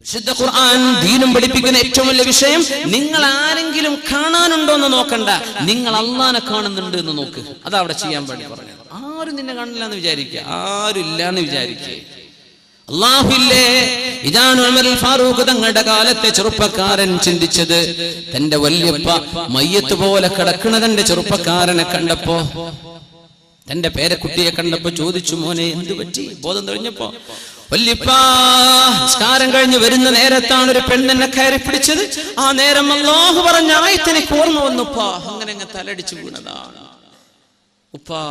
വിശുദ്ധ ഖുർആൻ ദീനും പഠിപ്പിക്കുന്ന ഏറ്റവും വലിയ വിഷയം, നിങ്ങൾ ആരെങ്കിലും കാണാനുണ്ടോ എന്ന് നോക്കണ്ട, നിങ്ങൾ അള്ളാനെ കാണുന്നുണ്ട് എന്ന് നോക്ക്. അതാ അവിടെ ചെയ്യാൻ വേണ്ടി പറഞ്ഞത്. ആരും നിന്നെ കാണില്ല എന്ന് വിചാരിക്കുക, ആരും ഇല്ല എന്ന് വിചാരിക്കുക. അല്ലാഹുവില്ലേ. ഇതാണ് ഉമർ ഫാറൂഖ് തങ്ങളുടെ കാലത്തെ ചെറുപ്പക്കാരൻ ചിന്തിച്ചത്. തന്റെ വല്യപ്പ മയ്യത്ത് പോലെ കിടക്കുന്ന തന്റെ ചെറുപ്പക്കാരനെ കണ്ടപ്പോ, തന്റെ പേരക്കുട്ടിയെ കണ്ടപ്പോ ചോദിച്ചു, മോനെ എന്ത് പറ്റി? ബോധം തെളിഞ്ഞപ്പോ, വല്യപ്പാ നിസ്കാരം കഴിഞ്ഞ് വരുന്ന നേരത്താണ് ഒരു പെണ്ണെന്നെ കയറി പിടിച്ചത്. ആ നേരം അല്ലാഹു പറഞ്ഞ ആയത്തിനെ ഓർമ്മ വന്നുപ്പാ. അങ്ങനെ തലടിച്ചു വീണതാണ്. ഉപ്പാ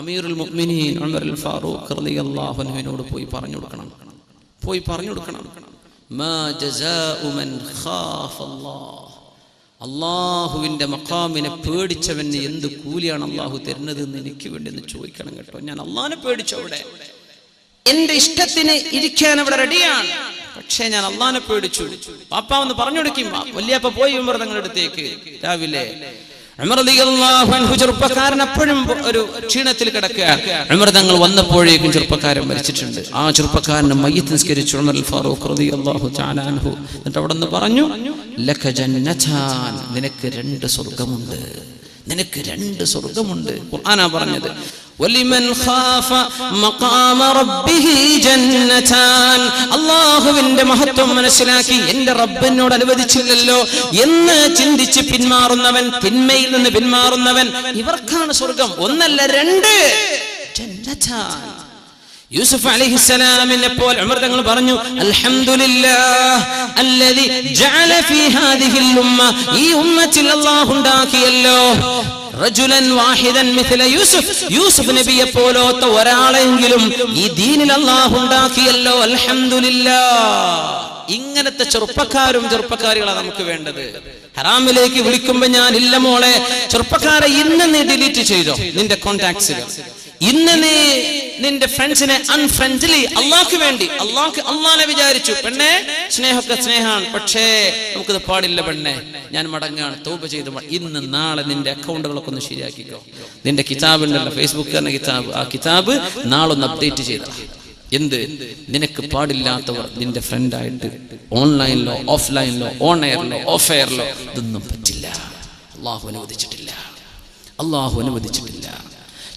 അമീറുൽ മുഅ്മിനീൻ ഉമർ ഫാറൂഖ് റളിയല്ലാഹു അൻഹുവിനോട് പോയി പറഞ്ഞു കൊടുക്കണം. മാ ജസാഉ മൻ ഖാഫ അല്ലാഹ്. അള്ളാഹുവിന്റെ മഖാമിനെ പേടിച്ചവന് എന്ത് കൂലിയാണ് അള്ളാഹു തരുന്നത് എന്ന് എനിക്ക് വേണ്ടി ഒന്ന് ചോദിക്കണം കേട്ടോ. ഞാൻ അള്ളാഹിനെ പേടിച്ചവിടെ, എന്റെ ഇഷ്ടത്തിന് ഇരിക്കാൻ അവിടെ റെഡിയാണ്, പക്ഷേ ഞാൻ അള്ളാഹിനെ പേടിച്ചു. പാപ്പ ഒന്ന് പറഞ്ഞു കൊടുക്കും. വല്യപ്പ പോയി ഉമർ തങ്ങളുടെ അടുത്തേക്ക് രാവിലെ. ഉമർ റളിയല്ലാഹു അൻഹു ചെറുപ്പക്കാരൻ അപ്പോഴും ഒരു ക്ഷീണത്തിൽ കിടക്കുക. ഉമർ തങ്ങൾ വന്നപ്പോഴേക്കും ചെറുപ്പക്കാരൻ മരിച്ചിട്ടുണ്ട്. ആ ചെറുപ്പക്കാരനെ മയ്യിത്ത് നിസ്കരിച്ചു ഉമർ ഫാറൂഖ് റളിയല്ലാഹു തആല അൻഹു. എന്നിട്ട് അവിടെ നിന്ന് പറഞ്ഞു, ലക ജന്നതാൻ, നിനക്ക് രണ്ട് സ്വർഗ്ഗമുണ്ട്, നിനക്ക് രണ്ട് സ്വർഗ്ഗമുണ്ട്. ഖുർആനാ പറഞ്ഞത്. വലിമൻ ഖാഫ മഖാമ റബ്ബിഹി ജന്നതാൻ. അല്ലാഹുവിന്റെ മഹത്വം മനസ്സിലാക്കി എന്റെ റബ്ബ് എന്നോട് അനുവദിച്ചില്ലല്ലോ എന്ന് ചിന്തിച്ച് പിന്മാറുന്നവൻ, തിന്മയിൽ നിന്ന് പിന്മാറുന്നവൻ, ഇവർക്കാണ് സ്വർഗ്ഗം. ഒന്നല്ല, രണ്ട് ജന്നതാൻ. യൂസുഫ് അലൈഹിസ്സലാമിനെ പോലെ ഉമർ തങ്ങൾ പറഞ്ഞു, അൽഹംദുലില്ലാഹ് അല്ലദി ജഅല ഫീ ഹാദിഹിൽ ഉമ്മ, ഈ ഉമ്മത്തിൽ അല്ലാഹു ഉണ്ടാക്കിയല്ലോ റജുലൻ വാഹിദൻ മിഥല യൂസുഫ്, യൂസുഫ് നബിയെ പോലത്തെ ഒരാളെങ്കിലും ഈ ദീനിൽ അല്ലാഹു ഉണ്ടാക്കിയല്ലോ. അൽഹംദുലില്ലാഹ്. ഇങ്ങനത്തെ ചെറുപ്പക്കാരികളാണ് നമുക്ക് വേണ്ടത്. ഹറാമിലേക്ക് വിളിക്കുമ്പോ ഞാൻ ഇല്ല മോളെ, ചെറുപ്പക്കാരെ ഇന്ന് നീ ഡിലീറ്റ് ചെയ്തോ നിന്റെ കോണ്ടാക്ട്സിൽ, ഇന്ന് നീ നിന്റെ ഫ്രണ്ട്സിനെ അൺഫ്രണ്ട്ലി, അള്ളാഹ്ക്ക് വേണ്ടി. അള്ളാഹിനെ വിചാരിച്ചു. പെണ്ണെ സ്നേഹമൊക്കെ സ്നേഹമാണ്, പക്ഷേ നമുക്കിത് പാടില്ല പെണ്ണെ, ഞാൻ മടങ്ങാണ്, തൗബ ചെയ്ത് ഇന്ന് നാളെ നിന്റെ അക്കൗണ്ടുകളൊക്കെ ഒന്ന് ശരിയാക്കിക്കോ. നിന്റെ കിതാബ് ഉണ്ടല്ലോ, ഫേസ്ബുക്ക് തന്നെ കിതാബ്, ആ കിതാബ് നാളെ ഒന്ന് അപ്ഡേറ്റ് ചെയ്ത. എന്ത്? നിനക്ക് പാടില്ലാത്തവർ നിന്റെ ഫ്രണ്ടായിട്ട് ഓൺലൈനിലോ ഓഫ്ലൈനിലോ ഓൺ എയറിലോ ഓഫ് എയറിലോ ഇതൊന്നും പറ്റില്ല. അള്ളാഹു അനുവദിച്ചിട്ടില്ല.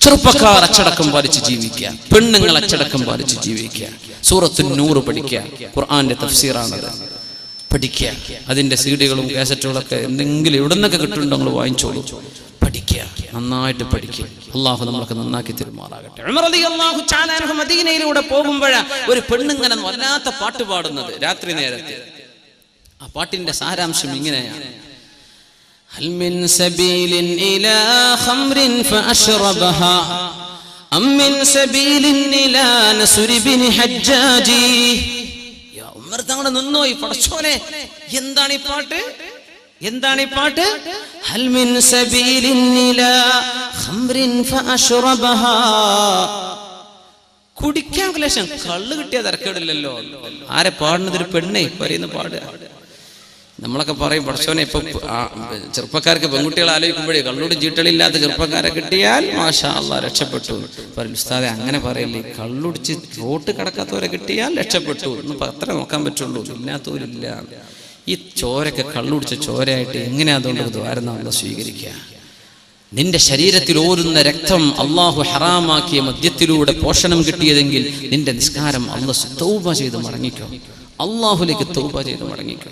ചെറുപ്പക്കാർ അച്ചടക്കം പാലിച്ച് ജീവിക്കുക, പെണ്ണുങ്ങൾ അച്ചടക്കം പാലിച്ച് ജീവിക്കുക. സൂറത്തുൻ നൂർ പഠിക്കുക, ഖുർആന്റെ തഫ്സീറാണത്, പഠിക്കുക. അതിന്റെ സീഡികളും കാസറ്റുകളൊക്കെ എന്തെങ്കിലും എവിടെ നിന്നൊക്കെ കിട്ടുന്നുണ്ടോ വാങ്ങിച്ചോളൂ, പഠിക്കുക, നന്നായിട്ട് പഠിക്കുക. അള്ളാഹു നമ്മളൊക്കെ നന്നാക്കി തിരുമാറാകട്ടെ. ഉമർ റളിയല്ലാഹു തആല അൻഹു മദീനയിലൂടെ പോകുമ്പോഴാണ് ഒരു പെണ്ണുങ്ങനെ വല്ലാത്ത പാട്ട് പാടുന്നത് രാത്രി നേരത്തെ. ആ പാട്ടിന്റെ സാരാംശം ഇങ്ങനെയാണ്: هل من سبيل إلى خمر فأشربها أم من سبيل إلى نسر بن حجاج. യാ ഉമർ തങ്ങൾ നിന്നോയി, പടച്ചോനെ എന്താണ് ഈ പാട്ട്? ഹൽ മിൻ സബീലിൻ ഇലാ ഖംറിൻ ഫഅശ്റബഹാ. കുടിക്കാൻ ക്ലേശം, കള്ള് കിട്ടിയ തരക്കേടില്ലല്ലോ. ആരെ പാടുന്നത്? ഒരു പെണ്ണേ പറയുന്ന പാടുക. നമ്മളൊക്കെ പറയും, പടച്ചോനെ ഇപ്പൊ ചെറുപ്പക്കാർക്ക് പെൺകുട്ടികളെ ആലോചിക്കുമ്പോഴേ കള്ളോടും ചീട്ടളില്ലാത്ത ചെറുപ്പക്കാരെ കിട്ടിയാൽ മാഷാ അല്ലാഹ് രക്ഷപ്പെട്ടു. ഉസ്താദെ അങ്ങനെ പറയില്ലേ, കള്ളുടിച്ച് റോട്ട് കിടക്കാത്തവരെ കിട്ടിയാൽ രക്ഷപ്പെട്ടു എന്ന് അത്ര നോക്കാൻ പറ്റുള്ളൂ, ഇല്ലാത്തവരില്ല. ഈ ചോരൊക്കെ കള്ളുടിച്ച ചോരയായിട്ട് എങ്ങനെയാ അതുകൊണ്ട് ദ്വാരം അല്ലാഹ് സ്വീകരിക്കുക? നിന്റെ ശരീരത്തിൽ ഓരുന്ന രക്തം അള്ളാഹു ഹറാമാക്കിയ മദ്യത്തിലൂടെ പോഷണം കിട്ടിയതെങ്കിൽ നിന്റെ നിസ്കാരം അല്ലാഹ് തൗബ ചെയ്ത് മടങ്ങിക്കോ, അള്ളാഹുലേക്ക് തൗബ ചെയ്ത് മടങ്ങിക്കോ.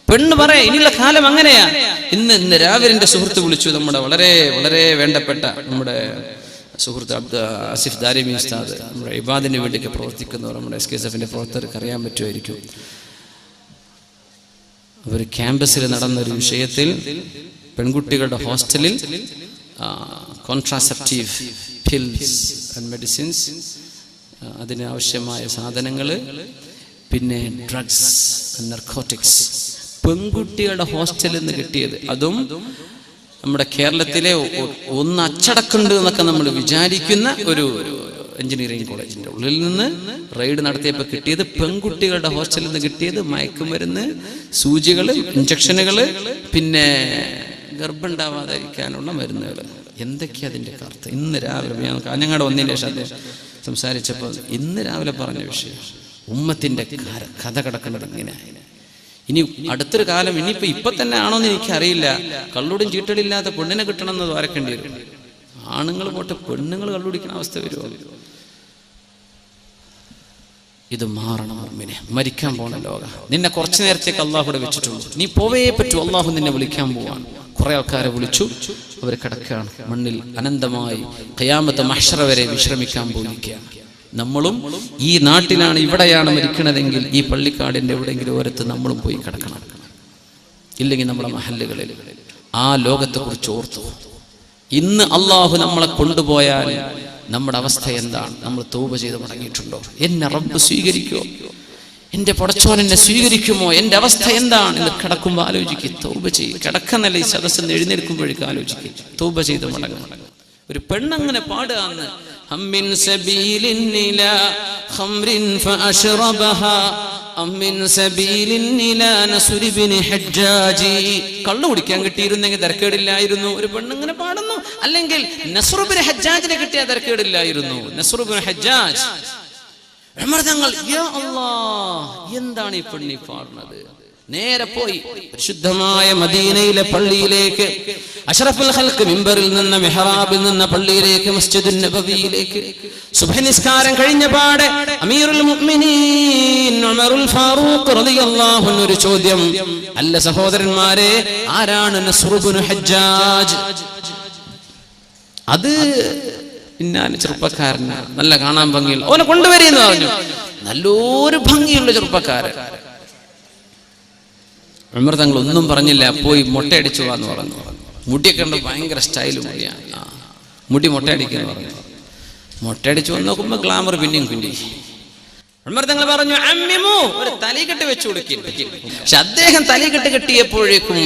പെണ്ണ് പറയാ, ഇനിയുള്ള കാലം അങ്ങനെയാ. ഇന്ന് രാവിലെ എന്റെ സുഹൃത്ത് വിളിച്ചു, നമ്മുടെ വളരെ വളരെ വേണ്ടപ്പെട്ട നമ്മുടെ സുഹൃത്ത് ആസിഫ് ദാരിമി ഉസ്താദ്, നമ്മുടെ ഇബാദിന് വേണ്ടിയൊക്കെ പ്രവർത്തിക്കുന്നവർ, നമ്മുടെ SKSFന്റെ പ്രവർത്തകർക്ക് അറിയാൻ പറ്റുമായിരിക്കും. അവർ ക്യാമ്പസിൽ നടന്നൊരു വിഷയത്തിൽ പെൺകുട്ടികളുടെ ഹോസ്റ്റലിൽ കോൺട്രാസെപ്റ്റീവ് പിൽസ് ആൻഡ് മെഡിസിൻസ്, അതിന് ആവശ്യമായ സാധനങ്ങൾ, പിന്നെ ഡ്രഗ്സ് ആൻഡ് നർക്കോട്ടിക്സ് പെൺകുട്ടികളുടെ ഹോസ്റ്റലിൽ നിന്ന് കിട്ടിയത്. അതും നമ്മുടെ കേരളത്തിലെ ഒന്ന് അച്ചടക്കമുണ്ട് എന്നൊക്കെ നമ്മൾ വിചാരിക്കുന്ന ഒരു എഞ്ചിനീയറിംഗ് കോളേജിന്റെ ഉള്ളിൽ നിന്ന് റെയ്ഡ് നടത്തിയപ്പോൾ കിട്ടിയത്, പെൺകുട്ടികളുടെ ഹോസ്റ്റലിൽ നിന്ന് കിട്ടിയത് മയക്കുമരുന്ന്, സൂചികൾ, ഇഞ്ചക്ഷനുകൾ, പിന്നെ ഗർഭമുണ്ടാവാതിരിക്കാനുള്ള മരുന്നുകൾ. എന്തൊക്കെയാ അതിൻ്റെ കർത്ത? ഇന്ന് രാവിലെ ഞാൻ കാഞ്ഞങ്ങാട് വന്നതിന് ശേഷം സംസാരിച്ചപ്പോൾ ഇന്ന് രാവിലെ പറഞ്ഞ വിഷയം, ഉമ്മത്തിന്റെ കഥ കിടക്കുന്നത് ഇങ്ങനെ. ഇനി അടുത്തൊരു കാലം ഇപ്പൊ തന്നെ ആണോന്ന് എനിക്കറിയില്ല, കള്ളുടും ചീട്ടടില്ലാത്ത പെണ്ണിനെ കിട്ടണമെന്ന് വരക്കേണ്ടി വരും. ആണുങ്ങൾ പോട്ട് പെണ്ണുങ്ങൾ കള്ളുടിക്കുന്ന അവസ്ഥ വരുമോ? ഇത് മാറണം. മുഅ്മിനെ, മരിക്കാൻ പോണ ലോക. നിന്നെ കുറച്ചു നേരത്തേക്ക് അള്ളാഹുടെ വെച്ചിട്ടുള്ളൂ, നീ പോവേ പറ്റൂ. അള്ളാഹു നിന്നെ വിളിക്കാൻ പോവാണ്. കുറെ ആൾക്കാരെ വിളിച്ചു, അവർ കിടക്കുകയാണ് മണ്ണിൽ അനന്തമായി ഖിയാമത്ത് മഹ്ശറ വരെ വിശ്രമിക്കാൻ പോയിരിക്കുകയാണ്. നമ്മളും ഈ നാട്ടിലാണ്, ഇവിടെയാണ് മരിക്കണതെങ്കിൽ ഈ പള്ളിക്കാടിന്റെ എവിടെയെങ്കിലും ഓരത്ത് നമ്മളും പോയി കിടക്കണം. ഇല്ലെങ്കിൽ നമ്മുടെ മഹല്ലുകളിൽ ആ ലോകത്തെ കുറിച്ച് ഓർത്തു. ഇന്ന് അള്ളാഹു നമ്മളെ കൊണ്ടുപോയാൽ നമ്മുടെ അവസ്ഥ എന്താണ്? നമ്മൾ തൗബ ചെയ്ത് മടങ്ങിയിട്ടുണ്ടോ? എന്നെ റബ്ബ് സ്വീകരിക്കുമോ? എന്റെ പടച്ചോൻ എന്നെ സ്വീകരിക്കുമോ? എന്റെ അവസ്ഥ എന്താണ് എന്ന് കിടക്കുമ്പോൾ ആലോചിക്കുക. തൗബ ചെയ്യും. കിടക്കുന്നല്ല, ഈ സദസ്സിൽ ആലോചിക്കും. തൗബ ചെയ്ത് മടങ്ങും. ഒരു പെണ്ണങ്ങനെ പാടുകയെന്ന്, അമ്മിൻ സബീലിൻ ഇലാ ഖംറിൻ ഫഅശ്റബഹാ അമ്മിൻ സബീലിൻ ഇലാ നസ്ർ ഇബ്നു ഹജ്ജാജി. കള്ളു കുടിക്കാൻ കിട്ടിയിരുന്നെങ്കിൽ തരക്കേടില്ലായിരുന്നു. ഒരു പെണ്ണങ്ങനെ പാടുന്നു. അല്ലെങ്കിൽ നസ്ർ ഇബ്നു ഹജ്ജാജിനെ കിട്ടിയാൽ തരക്കേടില്ലായിരുന്നു. നസ്ർ ഇബ്നു ഹജ്ജാജ് ഉമർ തങ്ങൾ, യാ അല്ലാഹ്, എന്താണ് ഈ പെണ്ണി പാടുന്നത്? നേരെ പോയി പരിശുദ്ധമായ മദീനയിലെ പള്ളിയിലേക്ക്, അഷ്റഫുൽ ഖൽഖ് മിമ്പറിൽ നിന്ന്, മിഹ്റാബിൽ നിന്ന് പള്ളിയിലേക്ക്, മസ്ജിദുൻ നബവിയിലേക്ക് സുബ്ഹി നിസ്കാരം കഴിഞ്ഞ പാടെ അമീറുൽ മുഅ്മിനീൻ ഉമറുൽ ഫാറൂഖ് റളിയല്ലാഹു അൻഹു ഒരു ചോദ്യം. അല്ല സഹോദരന്മാരെ, ആരാണ് നസ്ർ ഇബ്നു ഹജ്ജാജ്? അത് ഇന്നാണ് ചെറുപ്പക്കാരനാണ്, നല്ല കാണാൻ ഭംഗിയുള്ള, അവനെ കൊണ്ടുവരെന്ന് പറഞ്ഞു. നല്ലൊരു ഭംഗിയുള്ള ചെറുപ്പക്കാരൻ. ഉമർ തങ്ങൾ ഒന്നും പറഞ്ഞില്ല, പോയി മൊട്ടയടിച്ചു എന്ന് പറഞ്ഞു. മുടിയൊക്കെ ഉണ്ട്, ഭയങ്കര സ്റ്റൈലും മുടിയാണ്. മുടി മൊട്ടയടിക്കുന്നു പറഞ്ഞു. മൊട്ടയടിച്ചു വന്ന് നോക്കുമ്പോ ഗ്ലാമർ പിന്നെയും കുണ്ടി. ഉമർ തങ്ങൾ പറഞ്ഞു, അമ്മിമു, ഒരു തലക്കെട്ട് വെച്ചു കൊടുക്കും. പക്ഷെ അദ്ദേഹം തലക്കെട്ട് കെട്ടിയപ്പോഴേക്കും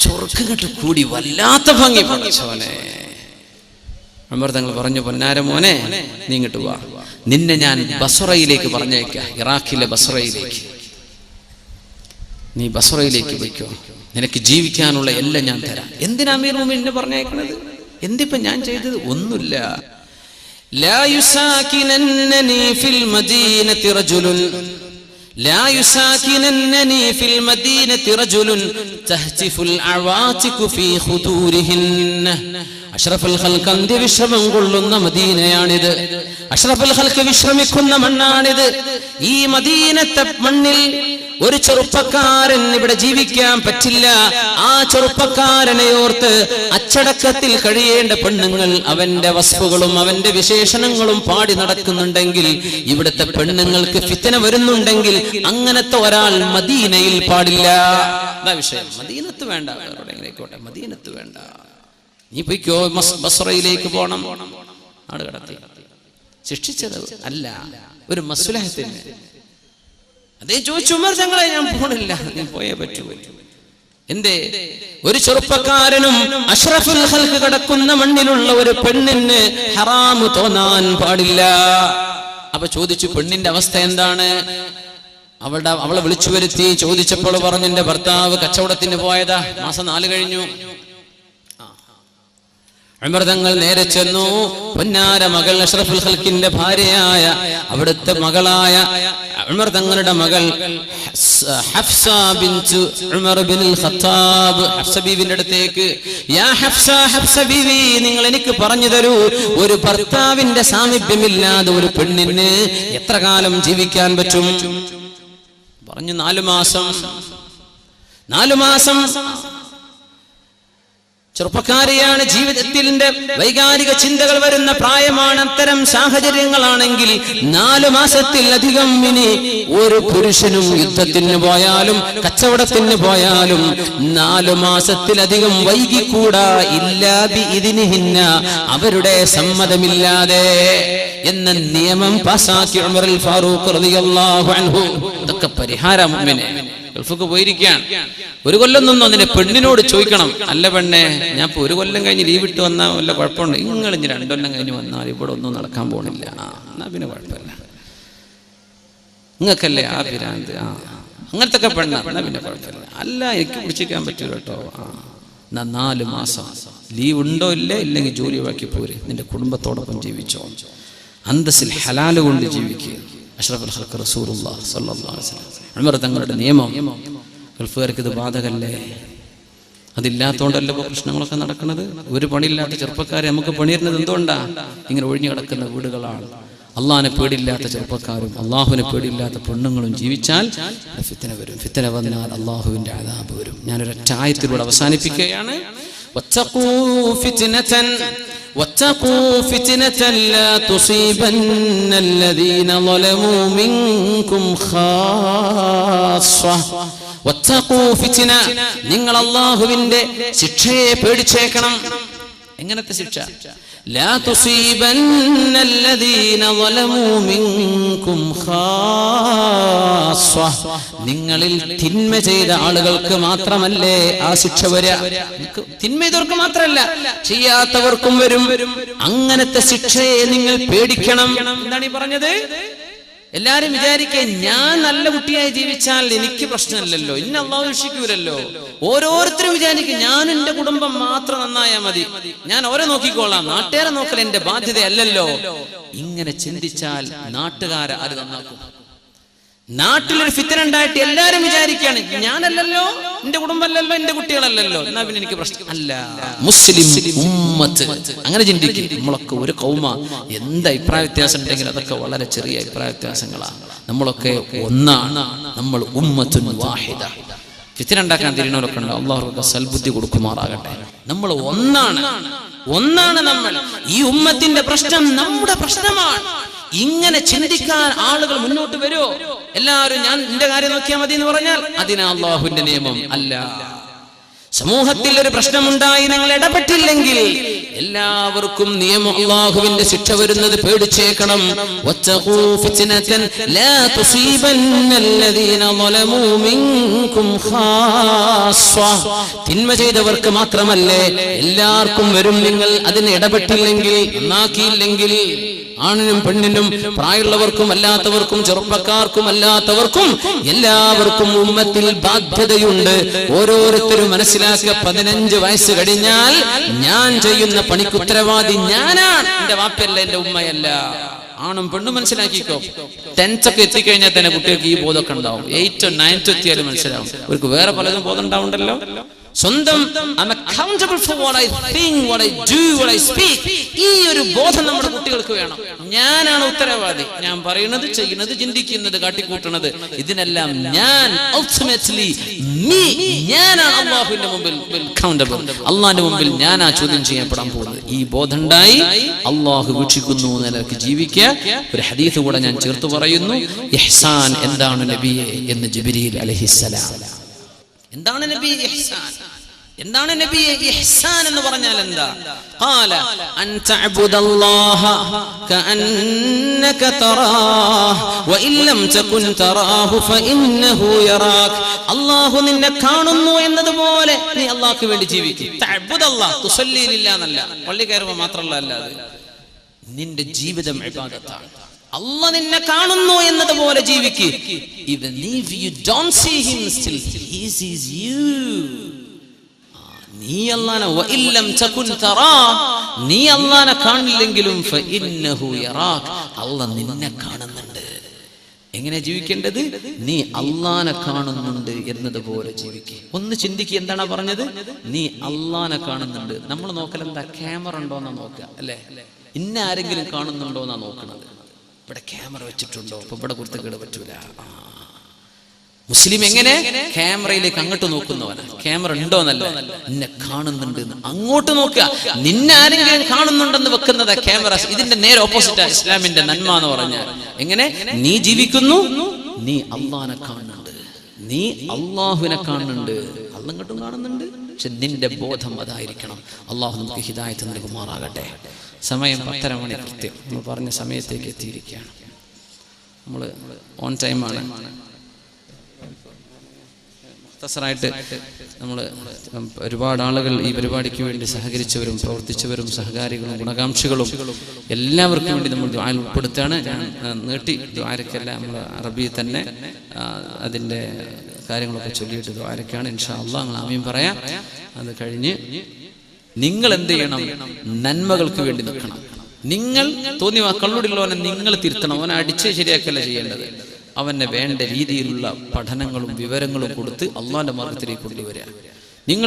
ചൊറുക്കം കെട്ട് കൂടി, വല്ലാത്ത ഭംഗി. ഉമർ തങ്ങൾ പറഞ്ഞു, പൊന്നാര മോനെ, നീ ഇങ്ങോട്ട് വാ, നിന്നെ ഞാൻ ബസ്റയിലേക്ക് പറഞ്ഞേക്കാം, ഇറാഖിലെ ബസ്റയിലേക്ക്. നീ ബസ്റയിലേക്ക് പോയിക്കോ, നിനക്ക് ജീവിക്കാനുള്ള എല്ലാം ഞാൻ തരാം. എന്തിനാ അമീർ മുഅ്മിനീനെ പറഞ്ഞേക്കണത്? എന്തിപ്പോ ഞാൻ ചെയ്തത്? ഒന്നുമില്ല. ലാ യുസാകിനന്നനി ഫിൽ മദീനതി റജുലുൻ ലാ യുസാകിനന്നനി ഫിൽ മദീനതി റജുലുൻ തഹ്തിഫുൽ അവാതികു ഫീ ഖുദൂരിഹിന്ന. അഷ്റഫുൽ ഖൽഖ് അന്ത്യവിശ്രമം കൊള്ളുന്ന മദീനയാണിത്. അഷ്റഫുൽ ഖൽഖ് വിശ്രമിക്കുന്ന മണ്ണാണിത്. ഈ മദീനത്തെ മണ്ണിൽ ഒരു ചെറുപ്പക്കാരൻ ഇവിടെ ജീവിക്കാൻ പറ്റില്ല. ആ ചെറുപ്പക്കാരനെ ഓർത്ത് അച്ചടക്കത്തിൽ കഴിയേണ്ട പെണ്ണുങ്ങൾ അവന്റെ വസ്തുക്കളും അവന്റെ വിശേഷണങ്ങളും പാടി നടക്കുന്നുണ്ടെങ്കിൽ, ഇവിടുത്തെ പെണ്ണുങ്ങൾക്ക് ഫിത്ന വരുന്നുണ്ടെങ്കിൽ, അങ്ങനത്തെ ഒരാൾ മദീനയിൽ പാടില്ല. അതാ വിഷയം. മദീനത്ത് വേണ്ട, എങ്ങനെയായിക്കോട്ടെ, മദീനത്ത് വേണ്ട. നീ പോയിക്കോ, ബസ്റയിലേക്ക് പോണം. നാട് കടത്തി ശിക്ഷിച്ചത് അല്ല, ഒരു മസ്ലഹത്തിന്. അതേ ചോദിച്ചു ഉമർ തങ്ങളെ, ഞാൻ പോണില്ല, നീ പോയേ പറ്റൂ. എന്തേ? ഒരു ചെറുപ്പക്കാരനും അഷ്റഫുൽ ഖൽഖ് കിടക്കുന്ന മണ്ണിലുള്ള ഒരു പെണ്ണിന് ഹറാമ് തോന്നാൻ പാടില്ല. അപ്പൊ ചോദിച്ചു, പെണ്ണിന്റെ അവസ്ഥ എന്താണ്? അവളെ വിളിച്ചു വരുത്തി ചോദിച്ചപ്പോൾ പറഞ്ഞു, എന്റെ ഭർത്താവ് കച്ചവടത്തിന് പോയതാ, മാസം 4 കഴിഞ്ഞു. ഉമർ തങ്ങൾ നേരെ ചെന്നു. പൊന്നാര മകൾ അഷ്റഫുൽ ഖൽഖിന്റെ ഭാര്യയായ അവിടുത്തെ മകളായ ഉമർ തങ്ങളുടെ മകൾ ഹഫ്സ ബിൻത് ഉമർ ഇബ്നുൽ ഖത്താബ്, ഹഫ്സ ബീവിന്റെ അടുത്തേക്ക്, യാ ഹഫ്സ, ഹഫ്സ ബീവി, നിങ്ങൾ എനിക്ക് പറഞ്ഞു തരൂ, ഒരു ഭർത്താവിന്റെ സാമീപ്യമില്ലാതെ ഒരു പെണ്ണിന് എത്ര കാലം ജീവിക്കാൻ പറ്റും? പറഞ്ഞു, 4 മാസം. 4 മാസം. ചെറുപ്പക്കാരിയാണ്, ജീവിതത്തിന്റെ വൈകാരിക ചിന്തകൾ വരുന്ന പ്രായമാണ്. അത്തരം സാഹചര്യങ്ങളാണെങ്കിൽ 4 മാസത്തിലധികം ഇനി ഒരു പുരുഷനും യുദ്ധത്തിന് പോയാലും കച്ചവടത്തിന് പോയാലും 4 മാസത്തിലധികം വൈകിക്കൂടാ. ഇല്ലാ ബിഇദ്നിഹിന്ന, അവരുടെ സമ്മതമില്ലാതെ എന്ന നിയമം പാസാക്കി ഉമറുൽ ഫാറൂഖ് റളിയല്ലാഹു അൻഹു. ഇതൊക്കെ പരിഹാരം. മുഅ്മിനെ ഗൾഫിക്ക് പോയിരിക്കുകയാണ്, 1 കൊല്ലം നിന്നോ, നിന്റെ പെണ്ണിനോട് ചോദിക്കണം, അല്ല പെണ്ണെ, ഞാൻ ഇപ്പൊ 1 കൊല്ലം കഴിഞ്ഞ് ലീവ് ഇട്ട് വന്നാൽ വല്ല കുഴപ്പമുണ്ട്? നിങ്ങൾ ഇനി 2 കൊല്ലം കഴിഞ്ഞ് വന്നാൽ ഇവിടെ ഒന്നും നടക്കാൻ പോണില്ല, എന്നാ പിന്നെ കുഴപ്പമില്ല. നിങ്ങൾക്കല്ലേ ആ പിരാന്ത്, അങ്ങനത്തെ ഒക്കെ പെണ്ണ, എന്നാ പിന്നെ കുഴപ്പമില്ല. അല്ല, എനിക്ക് പിടിച്ചിരിക്കാൻ പറ്റൂല കേട്ടോ. 4 മാസം ലീവ് ഉണ്ടോ ഇല്ലേ, ഇല്ലെങ്കിൽ ജോലി ബാക്കി പോരെ, നിന്റെ കുടുംബത്തോടൊപ്പം ജീവിച്ചോ. അന്തസ്സിൽ ഹലാല് കൊണ്ട് ജീവിക്കുക. അഷ്റഫുൽ ഖൽഖ് റസൂലുള്ളാഹി സ്വല്ലല്ലാഹു അലൈഹി വസല്ലം ഉമർ തങ്ങളുടെ നിയമം. ഗൾഫുകാർക്ക് ഇത് ബാധകല്ലേ? അതില്ലാത്തതുകൊണ്ടല്ല ഇപ്പോൾ പ്രശ്നങ്ങളൊക്കെ നടക്കുന്നത്. ഒരു പണിയില്ലാത്ത ചെറുപ്പക്കാരെ നമുക്ക് പണിയിരുന്നത് എന്തുകൊണ്ടാ? ഇങ്ങനെ ഒഴിഞ്ഞു കിടക്കുന്ന വീടുകളാണ്. അള്ളാഹിനെ പേടിയില്ലാത്ത ചെറുപ്പക്കാരും അള്ളാഹുവിനെ പേടിയില്ലാത്ത പെണ്ണുങ്ങളും ജീവിച്ചാൽ ഫിത്ന വരും. ഫിത്ന വന്നാൽ അള്ളാഹുവിന്റെ അദാബ് വരും. ഞാനൊരൊറ്റ ആയത്തിലൂടെ അവസാനിപ്പിക്കുകയാണ്. واتقوا فتنة لا تصيبن الذين ظلموا منكم خاصة. واتقوا فتنة, നിങ്ങൾ അല്ലാഹുവിന്റെ ശിക്ഷയെ പേടിച്ചേക്കണം. എങ്ങനത്തെ ശിക്ഷ? لا تصيبن الذين ظلموا منكم خاصة. നിങ്ങളിൽ തിന്മ ചെയ്ത ആളുകൾക്ക് മാത്രമല്ലേ ആ ശിക്ഷ വരിക. തിന്മ ചെയ്തവർക്ക് മാത്രമല്ല, ചെയ്യാത്തവർക്കും വരും. അങ്ങനത്തെ ശിക്ഷയെ നിങ്ങൾ പേടിക്കണം. എന്താണ് ഈ പറഞ്ഞത്? എല്ലാരും വിചാരിക്കേ ഞാൻ നല്ല കുട്ടിയായി ജീവിച്ചാൽ എനിക്ക് പ്രശ്നമില്ലല്ലോ, ഇന്ന അള്ളാഹു ശിക്ഷിക്കൂലല്ലോ. ഓരോരുത്തരും വിചാരിക്കും ഞാൻ എന്റെ കുടുംബം മാത്രം നന്നായാൽ മതി, ഞാൻ ഓരോ നോക്കിക്കോളാം, നാട്ടുകാരെ നോക്കൽ എന്റെ ബാധ്യതയല്ലല്ലോ. ഇങ്ങനെ ചിന്തിച്ചാൽ നാട്ടുകാരെ ആര് നന്നാക്കും? നാട്ടിലൊരു ഫിത്ന ഉണ്ടായിട്ട് എല്ലാരും വിചാരിക്കുകയാണ് ഞാനല്ലല്ലോ, എന്റെ കുടുംബമല്ലല്ലോ, എന്റെ കുട്ടികളല്ലല്ലോ, എന്നാ പിന്നെ എനിക്ക് പ്രശ്നം അല്ല. മുസ്ലിം ഉമ്മത്ത് അങ്ങനെ ചിന്തിക്കും. നമ്മളൊക്കെ ഒരു കൗമ. എന്ത് അഭിപ്രായ വ്യത്യാസം ഉണ്ടെങ്കിൽ അതൊക്കെ വളരെ ചെറിയ അഭിപ്രായ വ്യത്യാസങ്ങളാണ്. നമ്മളൊക്കെ ഒന്നാണ്. നമ്മൾ ഉമ്മത്തുൻ വാഹിദ. ഫിത്ന ഉണ്ടാക്കാൻ തിരിഞ്ഞവരൊക്കെ ഉണ്ട്. അല്ലാഹു സൽബുദ്ധി കൊടുക്കുമാറാകട്ടെ. നമ്മൾ ഒന്നാണ് നമ്മൾ. ഈ ഉമ്മത്തിന്റെ പ്രശ്നം നമ്മുടെ പ്രശ്നമാണ്. ഇങ്ങനെ ചിന്തിക്കാൻ ആളുകൾ മുന്നോട്ട് വരുമോ? എല്ലാവരും ഞാൻ എന്റെ കാര്യം നോക്കിയാൽ മതി എന്ന് പറഞ്ഞാൽ അതിനാ അല്ലാഹുവിന്റെ നിയമം അല്ല. സമൂഹത്തിൽ ഒരു പ്രശ്നമുണ്ടായി നിങ്ങൾ ഇടപെട്ടില്ലെങ്കിൽ എല്ലാവർക്കും നിയമം അല്ലാഹുവിന്റെ ശിക്ഷ വരുന്നത് പേടിച്ചേക്കണം. വത്തഖൂ ഫിത്നതൻ ലാ തുസീബന്നല്ലദീന ളലമൂ മിൻകും ഖാസ്സ. തിന്മ ചെയ്തവർക്ക് മാത്രമല്ലേ, എല്ലാവർക്കും വരും. നിങ്ങൾ അതിന് ഇടപെട്ടില്ലെങ്കിൽ, നന്നാക്കിയില്ലെങ്കിൽ, ആണിനും പെണ്ണിനും, പ്രായമുള്ളവർക്കും അല്ലാത്തവർക്കും, ചെറുപ്പക്കാർക്കും അല്ലാത്തവർക്കും എല്ലാവർക്കും ഉമ്മത്തിൽ ബാധ്യതയുണ്ട്. ഓരോരുത്തരും മനസ്സിലാക്കുക, 15 വയസ്സ് കഴിഞ്ഞാൽ ഞാൻ ചെയ്യുന്ന പണിക്ക് ഉത്തരവാദി ഞാനാണ്, എന്റെ വാപ്പയല്ല, എന്റെ ഉമ്മയല്ല. ആണും പെണ്ണും മനസ്സിലാക്കിക്കോ. 10th ഒക്കെ എത്തിക്കഴിഞ്ഞാൽ തന്നെ കുട്ടികൾക്ക് ഈ ബോധമൊക്കെ ഉണ്ടാവും. 8th 9th എത്തിയാലും മനസ്സിലാവും. അവർക്ക് വേറെ പലതും ബോധം ഉണ്ടാവുണ്ടല്ലോ. സ്വന്തം I'm accountable for what I think, what I do, what I speak. ഈ ഒരു ബോധം നമ്മുടെ കുട്ടികൾക്ക് വേണം. ഞാനാണ് ഉത്തരവാദി. ഞാൻ പറയുന്നത്, ചെയ്യുന്നത്, ചിന്തിക്കുന്നത്, കാട്ടിക്കൂട്ടുന്നത്, ഇതിനെല്ലാം ഞാൻ ultimately ഞാനാണ് അല്ലാഹുവിന്റെ മുമ്പിൽ accountable. അല്ലാഹുവിന്റെ മുമ്പിൽ ഞാനാ ചോദ്യം ചെയ്യപ്പെടാൻ പോകുന്നത്. ഈ ബോധം ഉണ്ടായി അല്ലാഹു വീക്ഷിക്കുന്നു എന്നതിലേക്ക് ജീവിക്കുക. ഒരു ഹദീസ് കൂടെ ഞാൻ ചേർത്ത് പറയുന്നു. ഇഹ്സാൻ എന്താണ് നബിയെ എന്ന് ജിബ്രീൽ അലൈഹിസ്സലാം. എന്താണ് നബി ഇഹ്സാൻ? എന്താണ് നബി ഇഹ്സാൻ എന്ന് പറഞ്ഞാൽ എന്താ? ഖാല അൻ തഅബുദല്ലാഹ കഅന്നക തറാഹു വഇൻ ലം തകുൻ തറാഹു ഫഇന്നഹു യറാക്. അല്ലാഹു നിന്നെ കാണുന്നു എന്നതുപോലെ നീ അല്ലാഹുവിന് വേണ്ടി ജീവിക്കുക. തഅബുദല്ലാഹ് തുസല്ലി ലില്ലാഹ് എന്നല്ല, പള്ളി കയറുമ്പോൾ മാത്രമല്ല, അല്ലാതെ നിന്റെ ജീവിതം ഇബാദത്താണ്. അല്ലാഹ് നിന്നെ കാണുന്നു എന്നതുപോലെ ജീവിക്കുക. Even if you don't see him, still he sees you. നീ അല്ലാഹനെ വഇല്ലം തകുൻ തറാ, നീ അല്ലാഹനെ കാണില്ലെങ്കിലും ഫഇന്നഹു യറാക്, അല്ലാഹ് നിന്നെ കാണുന്നുണ്ട്. എങ്ങനെ ജീവിക്കേണ്ടത്? നീ അല്ലാഹനെ കാണുന്നുണ്ട് എന്നതുപോലെ ജീവിക്കുക. ഒന്ന് ചിന്തിക്കുക, എന്താണ് പറഞ്ഞത്? നീ അല്ലാഹനെ കാണുന്നുണ്ട്. നമ്മൾ നോക്കലെന്താ? ക്യാമറ ഉണ്ടോന്നാ നോക്കുക, അല്ലേ? ഇന്ന ആരെങ്കിലും കാണുന്നുണ്ടോന്നാ നോക്കുന്നത്. ഇവിടെ ക്യാമറ വെച്ചിട്ടുണ്ടോ? അപ്പൊ ഇവിടെ കുരുത്തക്കേട് പറ്റൂല. മുസ്ലിം എങ്ങനെ? ക്യാമറയിലേക്ക് അങ്ങോട്ട് നോക്കുന്നവനാ. ക്യാമറ ഉണ്ടോന്നല്ല, നിന്നെ കാണുന്നുണ്ട് അങ്ങോട്ട് നോക്കുക. നിന്നെ ആരെങ്കിലും കാണുന്നുണ്ടെന്ന് വെക്കുന്നതാ ക്യാമറ. ഇതിന്റെ നേരെ ഓപ്പോസിറ്റാ ഇസ്ലാമിന്റെ നന്മ എന്ന് പറഞ്ഞാൽ. എങ്ങനെ? നീ ജീവിക്കുന്നു, നീ അല്ലാഹനെ കാണുന്നുണ്ട്, നീ അല്ലാഹുവിനെ കാണുന്നുണ്ട്, അല്ലാഹ് ഇങ്ങോട്ടും കാണുന്നുണ്ട്. പക്ഷെ നിന്റെ ബോധം അതായിരിക്കണം. അല്ലാഹു നമുക്ക് ഹിദായത്ത് നൽകുമാറാകട്ടെ. സമയം 10:30 മണി കൃത്യം. നമ്മൾ പറഞ്ഞ സമയത്തേക്ക് എത്തിയിരിക്കുകയാണ്. നമ്മൾ ഓൺ ടൈമാണ്. മുഖ്തസറായിട്ട് നമ്മൾ ഒരുപാട് ആളുകൾ ഈ പരിപാടിക്ക് വേണ്ടി സഹകരിച്ചവരും പ്രവർത്തിച്ചവരും സഹകാരികളും ഗുണകാംക്ഷികളും എല്ലാവർക്കും വേണ്ടി നമ്മൾ ദുആയിൽ ഉൾപ്പെടുത്തുകയാണ്. ഞാൻ നീട്ടി ദുആരക്കല്ല, നമ്മൾ അറബി തന്നെ അതിൻ്റെ കാര്യങ്ങളൊക്കെ ചൊല്ലിയിട്ട് ദുആരക്കാണ്. ഇൻഷാ അല്ലാഹ് നിങ്ങൾ ആമീൻ പറയാം. അത് കഴിഞ്ഞ് നിങ്ങൾ എന്ത് ചെയ്യണം? നന്മകൾക്ക് വേണ്ടി നിൽക്കണം. നിങ്ങൾ തോന്നിയ കള്ളുടിയുള്ളവനെ നിങ്ങൾ തിരുത്തണം. അവനെ അടിച്ച് ശരിയാക്കല്ല ചെയ്യേണ്ടത്. അവനെ വേണ്ട രീതിയിലുള്ള പഠനങ്ങളും വിവരങ്ങളും കൊടുത്ത് അള്ളാന്റെ മാർഗത്തിലേക്ക് കൊണ്ടുവരിക.